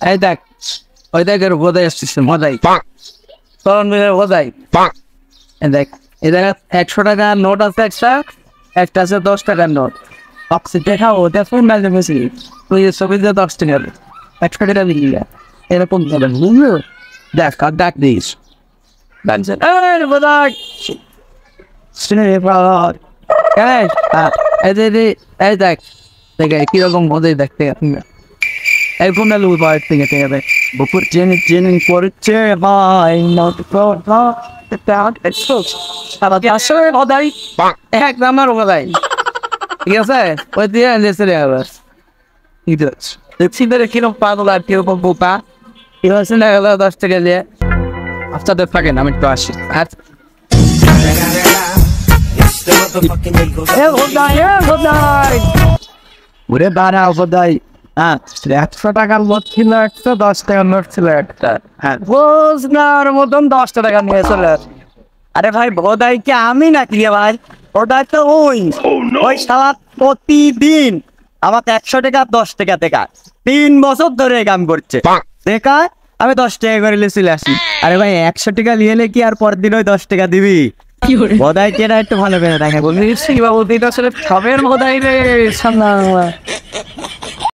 এই দেখ ওই দেখ এর বোধাই আসতেছে মজাই তরুণ মিলের বোধাই দেখ এই দেখ 100 টাকার নোট আছে একটা আছে 10 টাকার নোট দেখা ওটা ফোন মাঝে বেশি তুই ছবি দিয়ে 10 টাকা 100 টাকা দিয়ে এরকম দেবেন বুঝলো দেখ আর দেখ দিস ডানছেন এই বোধাই শুনে পাওয়ার এই দেখ দেখ কিরকম বোধাই দেখতে এই ফোনটা লুই পাওয়ার থেকে ঠিক আছে বুকুর জেনে করছে ভাই নট আসলে বোধাই এক নাম্বার বোধাই ঠিক আছে ওই দিয়ে চলে যাবে ঠিক আছে দেখছি কিরকম পাগল আর কিরকম বোকা ঠিক আছে না 10 টাকা দিয়ে আপনাদের থাকেন আমি একটু আসি ওরে বাড়া বোধাই 100 টাকার নোট ছিল একটা 10 টাকার নোট ছিল একটা বোঝ না ওর মতন 10 টাকা নিয়ে চলে আরে ভাই বোধাই কি আমি নাকি ভাই ওটা তো ওই শালা প্রতিদিন আমাকে 100 টাকা 10 টাকা দেখা 3 বছর ধরে কাম করছে দেখা আমি 10 টাকা করে চলে আসি আরে ভাই 100 টাকা নিয়ে কি আর পরদিন ওই 10 টাকা দিবি বোধাই কেনা একটু ভালো করে দেখে বলবি বাবু তুই তো আসলে সবের বোধাই রে সামনে